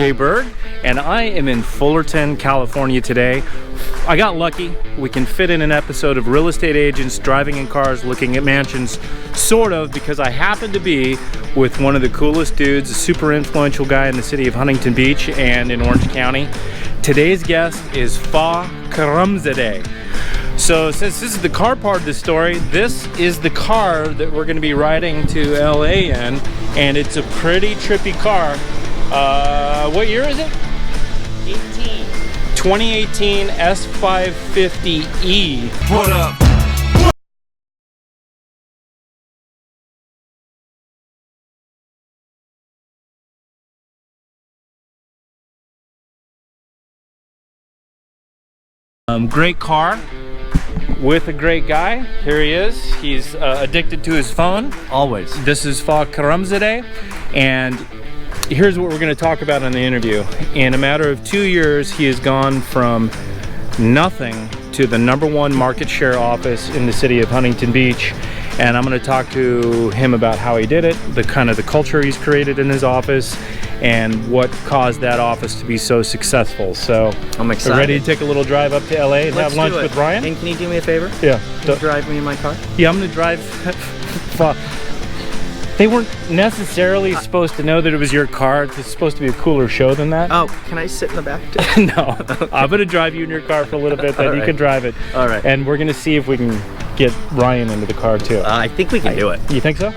Berg, and I am in Fullerton, California today. I got lucky. We can fit in an episode of real estate agents driving in cars looking at mansions, sort of, because I happen to be with one of the coolest dudes, a super influential guy in the city of Huntington Beach and in Orange County. Today's guest is Fa Karamzadeh. So since this is the car part of the story, this is the car that we're going to be riding to LA in, and it's a pretty trippy car. What year is it? 2018 S550E. What up? Great car with a great guy. Here he is. He's addicted to his phone. Always. This is Fa Karamzadeh, and here's what we're going to talk about in the interview. In a matter of 2 years, he has gone from nothing to the #1 market share office in the city of Huntington Beach. And I'm going to talk to him about how he did it, the kind of the culture he's created in his office, and what caused that office to be so successful. So I'm excited. Ready to take a little drive up to LA and have lunch with Ryan? And can you do me a favor? Yeah. Can you drive me in my car? Yeah, I'm going to drive. They weren't necessarily supposed to know that it was your car. It's supposed to be a cooler show than that. Oh, can I sit in the back too? No. Okay. I'm going to drive you in your car for a little bit, then you can drive it. All right. And we're going to see if we can get Ryan into the car too. I think we can do it. You think so?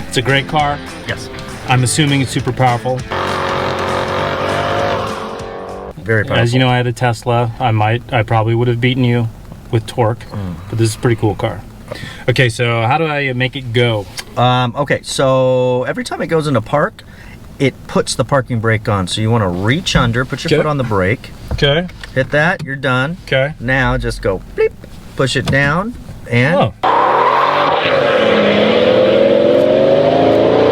It's a great car. Yes. I'm assuming it's super powerful. Very powerful. As you know, I had a Tesla. I probably would have beaten you with torque, but this is a pretty cool car. Okay, so how do I make it go? Okay, so every time it goes into park, it puts the parking brake on. So you want to reach under, put your foot on the brake. Okay. Hit that, you're done. Okay. Now just go bleep, push it down, and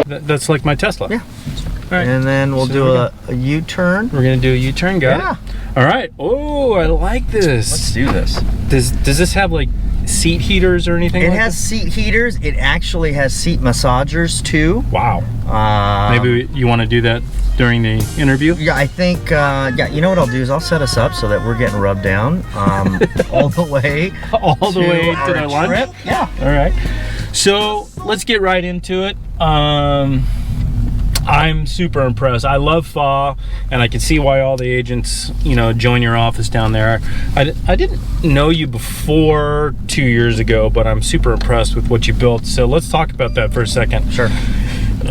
That's like my Tesla. Yeah. All right. And then we'll do a U-turn. We're gonna do a U-turn, got it? All right. Oh, I like this. Let's do this. Does this have like seat heaters or anything? It like has seat heaters. It actually has seat massagers too. Wow. Maybe you want to do that during the interview? Yeah, I think, yeah, you know what I'll do is I'll set us up so that we're getting rubbed down all the way all the way to the lunch? Trip. Yeah. All right. So let's get right into it. I'm super impressed. I love Fa, and I can see why all the agents, join your office down there. I didn't know you before 2 years ago, but I'm super impressed with what you built. So let's talk about that for a second. Sure.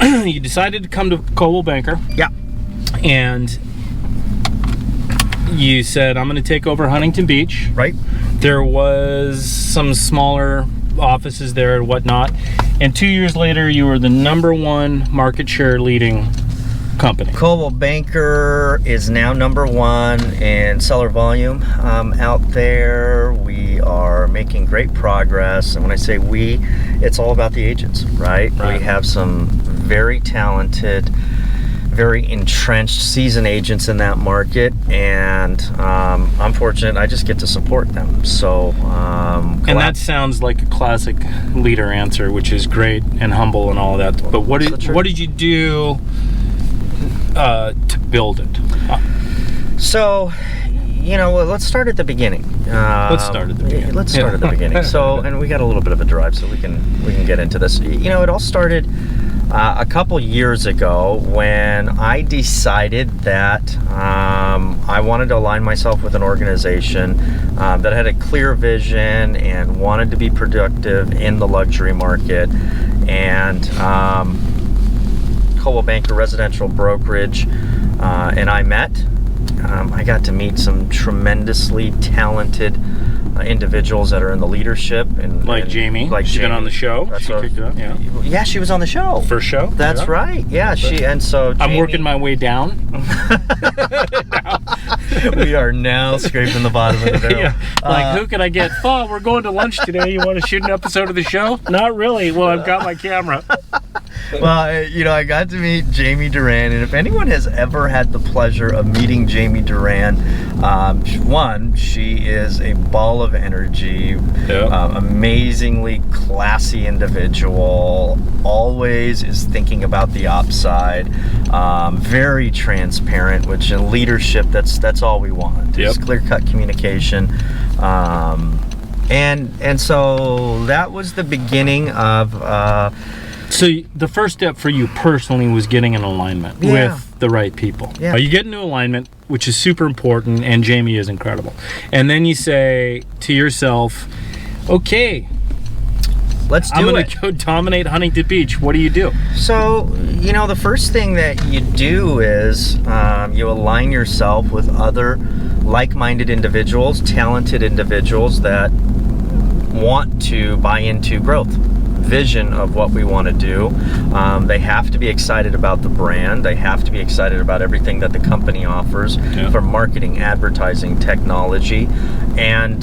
You decided to come to Coldwell Banker. Yeah. And you said, I'm going to take over Huntington Beach. Right. There was some smaller offices there and whatnot, and 2 years later you were the #1 market share leading company. Coldwell Banker is now #1 in seller volume out there. We are making great progress, and when I say we, it's all about the agents, right? We have some very talented, very entrenched, seasoned agents in that market, and I'm fortunate I just get to support them. So and that sounds like a classic leader answer, which is great and humble and all that, but what did you do to build it? So let's start at the beginning. Let's start at the beginning. Let's start at the beginning. So, and we got a little bit of a drive, so we can get into this. It all started a couple years ago when I decided that I wanted to align myself with an organization that had a clear vision and wanted to be productive in the luxury market. And Coldwell Banker Residential Brokerage and I met. I got to meet some tremendously talented individuals that are in the leadership, and Jamie. She's been on the show. She kicked it up. Yeah, she was on the show. First show. That's right. Yeah, so I'm working my way down. We are now scraping the bottom of the barrel. Who can I get? Oh, we're going to lunch today. You want to shoot an episode of the show? Not really. Well, I've got my camera. Well, I got to meet Jamie Duran, and if anyone has ever had the pleasure of meeting Jamie Duran, one, she is a ball of energy, amazingly classy individual, always is thinking about the ops side, very transparent, which in leadership, that's all we want. Just clear-cut communication. And so that was the beginning of so the first step for you personally was getting in alignment with the right people. You get into alignment, which is super important, and Jamie is incredible. And then you say to yourself, okay, I'm gonna go dominate Huntington Beach. What do you do? So, the first thing that you do is you align yourself with other like-minded individuals, talented individuals that want to buy into growth, vision of what we want to do. They have to be excited about the brand. They have to be excited about everything that the company offers for marketing, advertising, technology. And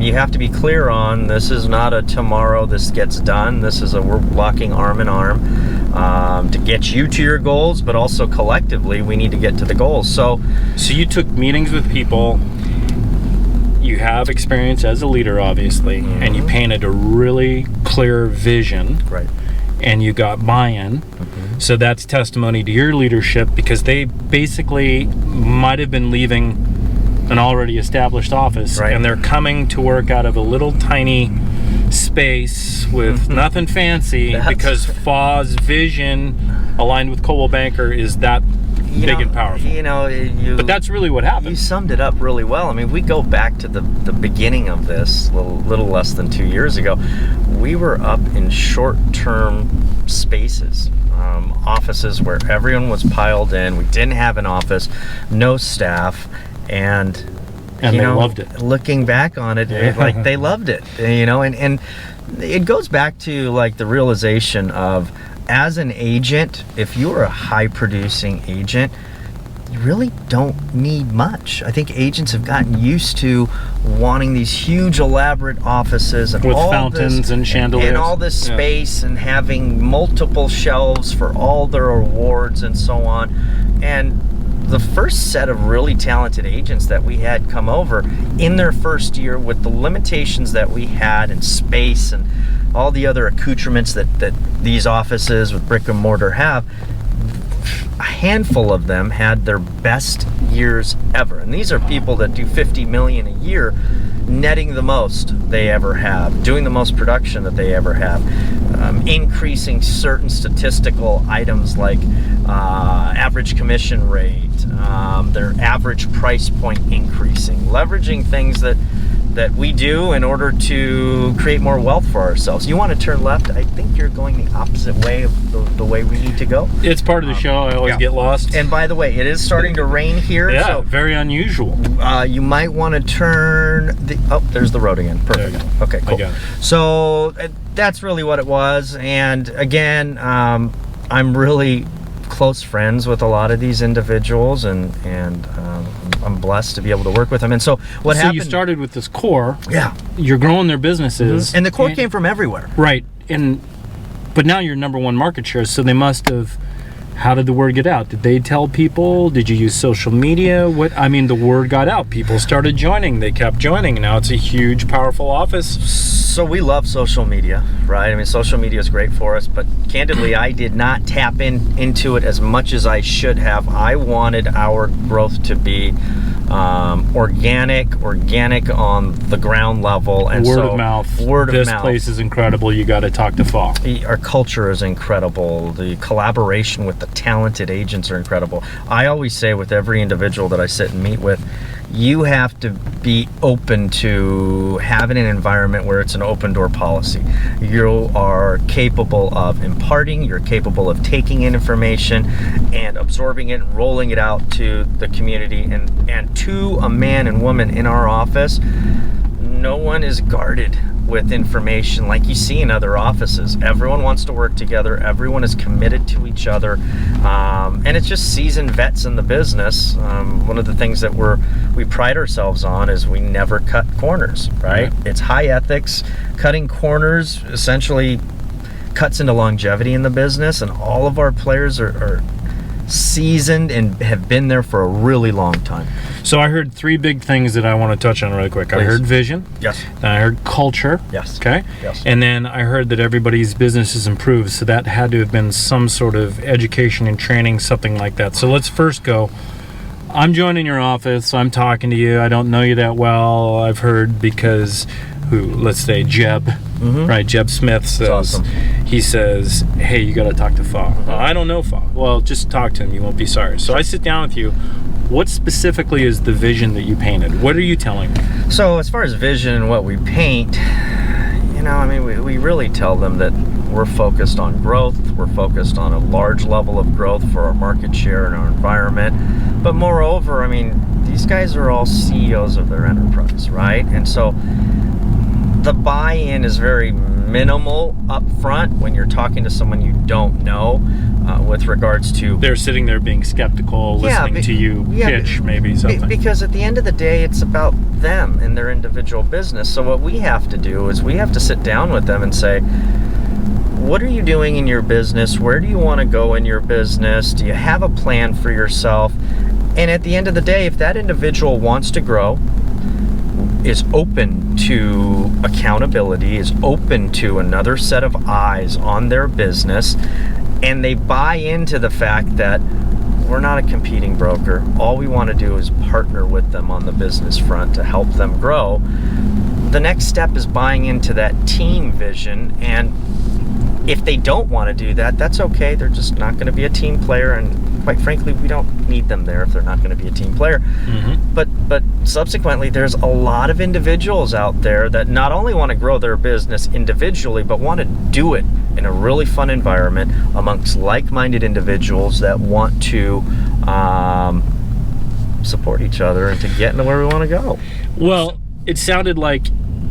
you have to be clear on, this is not a tomorrow this gets done. This is we're walking arm in arm to get you to your goals, but also collectively we need to get to the goals. So you took meetings with people. You have experience as a leader, obviously, and you painted a really clear vision, and you got buy-in. So that's testimony to your leadership, because they basically might have been leaving an already established office, and they're coming to work out of a little tiny space with nothing fancy, because Fa's vision aligned with Coldwell Banker is that big and powerful. But that's really what happened. You summed it up really well. I mean, we go back to the beginning of this, little less than 2 years ago. We were up in short-term spaces, offices where everyone was piled in. We didn't have an office, no staff, and they loved it. Looking back on it, they loved it. And it goes back to the realization of, as an agent, if you're a high-producing agent, you really don't need much. I think agents have gotten used to wanting these huge, elaborate offices and with all fountains and chandeliers and all this space, and having multiple shelves for all their awards and so on. And the first set of really talented agents that we had come over in their first year, with the limitations that we had in space and all the other accoutrements that these offices with brick and mortar have, a handful of them had their best years ever. And these are people that do $50 million a year, netting the most they ever have, doing the most production that they ever have, increasing certain statistical items like average commission rate, their average price point increasing, leveraging things that we do in order to create more wealth for ourselves. You want to turn left? I think you're going the opposite way of the way we need to go. It's part of the show. I always get lost. And by the way, it is starting to rain here. So very unusual. You might want to turn there's the road again. Perfect. Okay, cool. I got it. So that's really what it was. And again, I'm really close friends with a lot of these individuals, and I'm blessed to be able to work with them. And so what happened? So you started with this core. Yeah. You're growing their businesses. And the core came from everywhere. Right. But now you're number one market share, so they must have. How did the word get out? Did they tell people? Did you use social media? The word got out. People started joining. They kept joining. Now it's a huge, powerful office. So we love social media, right? Social media is great for us, but candidly, I did not tap into it as much as I should have. I wanted our growth to be organic on the ground level, and word of mouth. This place is incredible. You got to talk to Fa. Our culture is incredible. The collaboration with the talented agents are incredible. I always say with every individual that I sit and meet with, you have to be open to having an environment where it's an open door policy. You are capable of imparting, you're capable of taking in information and absorbing it and rolling it out to the community. And to a man and woman in our office, no one is guarded with information like you see in other offices. Everyone wants to work together. Everyone is committed to each other. And it's just seasoned vets in the business. One of the things that we pride ourselves on is we never cut corners, right? It's high ethics. Cutting corners essentially cuts into longevity in the business, and all of our players are seasoned and have been there for a really long time. So I heard 3 big things that I want to touch on really quick. Please. I heard vision. Yes. Then I heard culture. Yes. Okay. Yes. And then I heard that everybody's business is improved. So that had to have been some sort of education and training, something like that. So let's first go. I'm joining your office. I'm talking to you. I don't know you that well. I've heard because let's say Jeb, right? Jeb Smith says, awesome. He says, hey, you got to talk to Fa. Well, I don't know Fa. Well, just talk to him. You won't be sorry. So I sit down with you. What specifically is the vision that you painted? What are you telling me? So as far as vision and what we paint, I mean, we really tell them that we're focused on growth. We're focused on a large level of growth for our market share and our environment. But moreover, I mean, these guys are all CEOs of their enterprise, right? And so the buy-in is very minimal up front when you're talking to someone you don't know with regards to... They're sitting there being skeptical, listening to you pitch maybe something. Because at the end of the day, it's about them and their individual business. So what we have to do is we have to sit down with them and say, what are you doing in your business? Where do you want to go in your business? Do you have a plan for yourself? And at the end of the day, if that individual wants to grow, is open to accountability, is open to another set of eyes on their business, and they buy into the fact that we're not a competing broker. All we want to do is partner with them on the business front to help them grow. The next step is buying into that team vision, and if they don't want to do that, that's okay. They're just not going to be a team player, and quite frankly, we don't need them there if they're not going to be a team player. But subsequently, there's a lot of individuals out there that not only want to grow their business individually, but want to do it in a really fun environment amongst like-minded individuals that want to support each other and to get into where we want to go. Well, it sounded like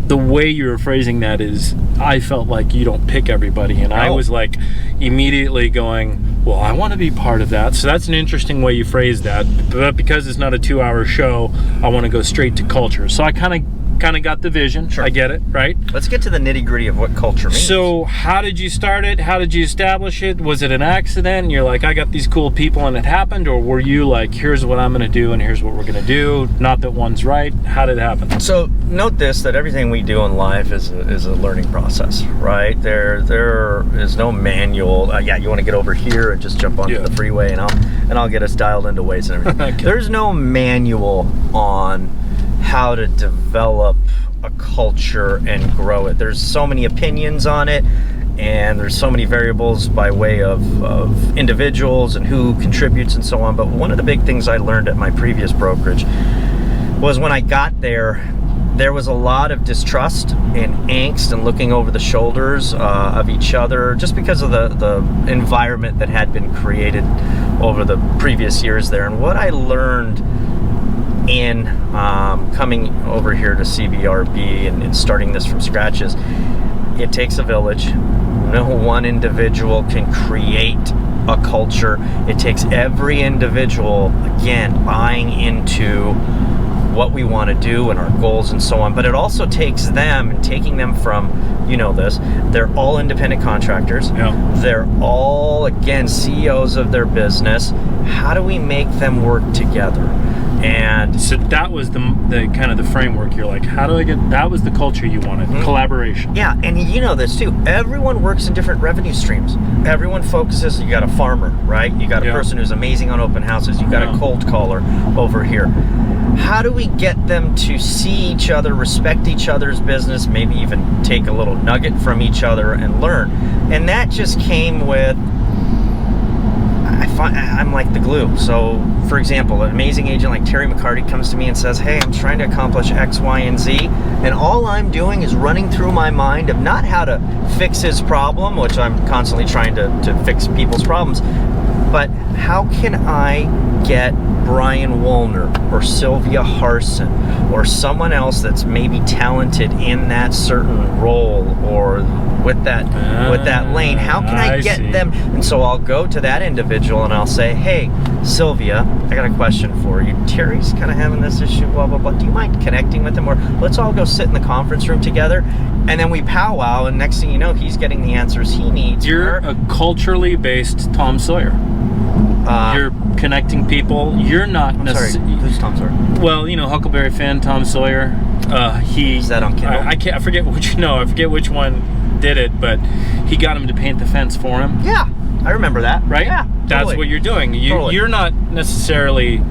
the way you were phrasing that is, I felt like you don't pick everybody, and I was like immediately going, well, I want to be part of that. So that's an interesting way you phrased that. But because it's not a 2-hour show, I want to go straight to culture. So I kind of got the vision. Sure. I get it, right? Let's get to the nitty-gritty of what culture means. So how did you start it? How did you establish it? Was it an accident and you're like, I got these cool people and it happened? Or were you like, here's what I'm going to do and here's what we're going to do, not that one's right? How did it happen? So note this, that everything we do in life is a learning process, right? There is no manual. You want to get over here and just jump onto the freeway and I'll get us dialed into ways and everything. Okay. There's no manual on how to develop a culture and grow it. There's so many opinions on it, and there's so many variables by way of individuals and who contributes and so on. But one of the big things I learned at my previous brokerage was when I got there, there was a lot of distrust and angst and looking over the shoulders of each other just because of the environment that had been created over the previous years there. And what I learned in coming over here to CBRB and starting this from scratch is it takes a village. No one individual can create a culture. It takes every individual, again, buying into what we want to do and our goals and so on. But it also takes them and taking them from, they're all independent contractors. Yeah. They're all, again, CEOs of their business. How do we make them work together? And so that was the kind of the framework. You're like, how do I get, that was the culture you wanted, collaboration. Yeah, and you know this too. Everyone works in different revenue streams. Everyone focuses, you got a farmer, right? You got a person who's amazing on open houses. You got a cold caller over here. How do we get them to see each other, respect each other's business, maybe even take a little nugget from each other and learn? And that just came with, I'm like the glue. So, for example, an amazing agent like Terry McCarty comes to me and says, hey, I'm trying to accomplish X, Y, and Z, and all I'm doing is running through my mind of not how to fix his problem, which I'm constantly trying to fix people's problems, but how can I get Brian Woolner or Sylvia Harson or someone else that's maybe talented in that certain role or with that lane? How can I get them? And so I'll go to that individual and I'll say, hey, Sylvia, I got a question for you. Terry's kind of having this issue, blah, blah, blah. Do you mind connecting with him? Or let's all go sit in the conference room together. And then we powwow, and next thing you know, he's getting the answers he needs. You're a culturally based Tom Sawyer. You're connecting people. You're not necessarily. Who's Tom Sawyer? Well, Huckleberry Finn, Tom Sawyer. Is that on Kindle? I forget which one did it, but he got him to paint the fence for him. Yeah, I remember that. Right? Yeah, That's totally. what you're doing. Totally. You're not necessarily.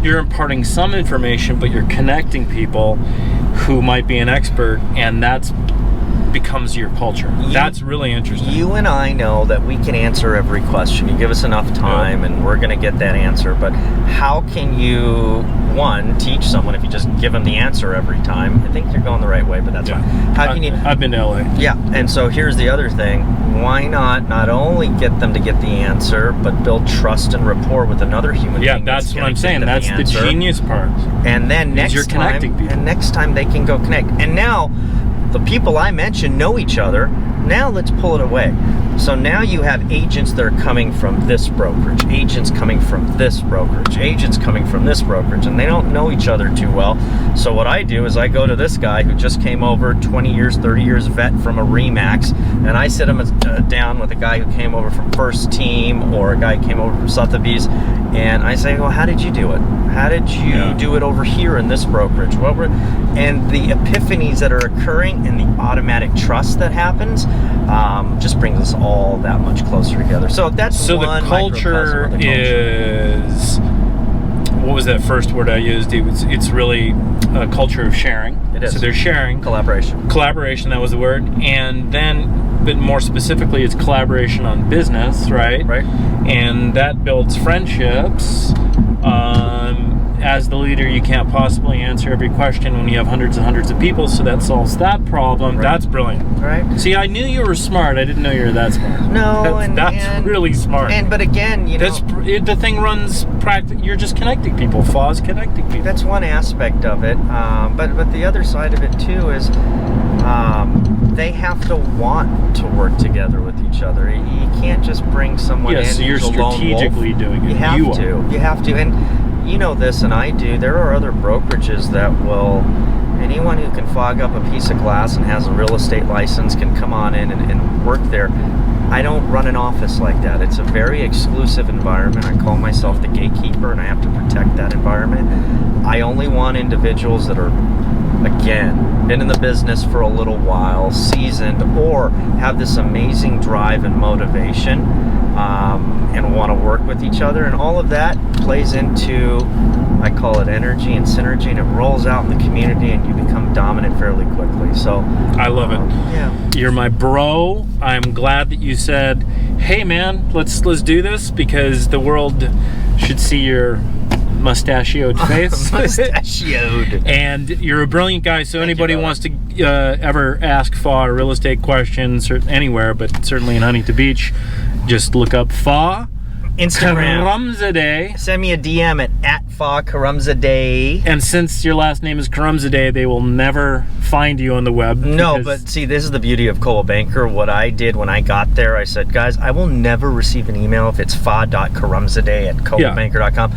You're imparting some information, but you're connecting people who might be an expert, and that's becomes your culture. That's really interesting. You and I know that we can answer every question. You give us enough time and we're going to get that answer. But how can you, one, teach someone if you just give them the answer every time? I think you're going the right way, but that's fine. How can you? I've been to LA. Yeah, and so here's the other thing. Why not only get them to get the answer, but build trust and rapport with another human being? Yeah, that's what I'm saying. That's the genius part. And then next time they can go connect. And now the people I mentioned know each other. Now let's pull it away. So now you have agents that are coming from this brokerage, agents coming from this brokerage, agents coming from this brokerage, and they don't know each other too well. So what I do is I go to this guy who just came over, 20 years, 30 years vet from a Remax, and I sit him down with a guy who came over from First Team or a guy who came over from Sotheby's, and I say, well, how did you do it? How did you do it over here in this brokerage? And the epiphanies that are occurring and the automatic trust that happens just brings us all that much closer together. So that's one the culture is, what was that first word I used? It's really a culture of sharing. It is. So they're sharing. Collaboration, that was the word. And then, but more specifically, it's collaboration on business, right? Right. And that builds friendships. As the leader, you can't possibly answer every question when you have hundreds and hundreds of people, so that solves that problem. Right. That's brilliant. Right. See, I knew you were smart. I didn't know you were that smart. No, that's really smart. But again, the thing runs you're just connecting people. Fa's connecting people. That's one aspect of it. But the other side of it too is they have to want to work together with each other. You can't just bring someone in. So you're strategically doing it. You have to. And you know this, and I do. There are other brokerages that will. Anyone who can fog up a piece of glass and has a real estate license can come on in and work there. I don't run an office like that. It's a very exclusive environment. I call myself the gatekeeper, and I have to protect that environment. I only want individuals that are, again, been in the business for a little while, seasoned, or have this amazing drive and motivation, and want to work with each other. And all of that plays into, I call it energy and synergy, and it rolls out in the community, and you become dominant fairly quickly. So I love it. Yeah. You're my bro. I'm glad that you said, hey man, let's do this, because the world should see your mustachioed face. Mustachioed. And you're a brilliant guy, so anybody wants to ever ask Fa real estate questions or anywhere, but certainly in Huntington Beach, just look up Fa Instagram. Karamzadeh. Send me a DM at Fa Karamzadeh. And since your last name is Karamzadeh, they will never find you on the web. No, but see, this is the beauty of Coldwell Banker. What I did when I got there, I said, guys, I will never receive an email if it's fa.karamzadeh at coldwellbanker.com.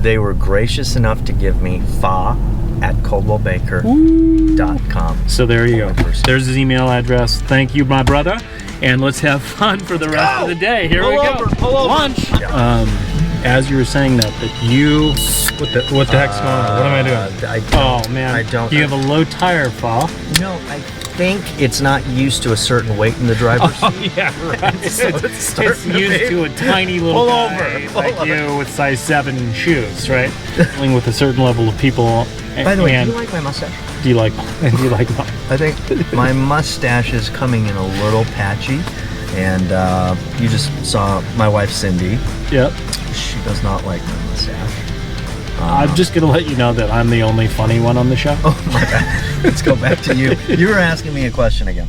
They were gracious enough to give me fa@coldwellbanker.com. So there you go. There's his email address. Thank you, my brother. And let's have fun for the rest of the day. Here we go. Lunch. As you were saying that you, what the heck's going on? What am I doing? Oh man, I don't. You have a low tire, Fa. No, I think it's not used to a certain weight in the driver's seat. Oh yeah, right. So it's used to a tiny little guy like you with size 7 shoes, right? Dealing with a certain level of people. By the way, do you like my mustache? Do you like mine? I think my mustache is coming in a little patchy, and you just saw my wife Cindy. Yep. She does not like my mustache. I'm just gonna let you know that I'm the only funny one on the show. Oh my God. Let's go back to you. You were asking me a question again.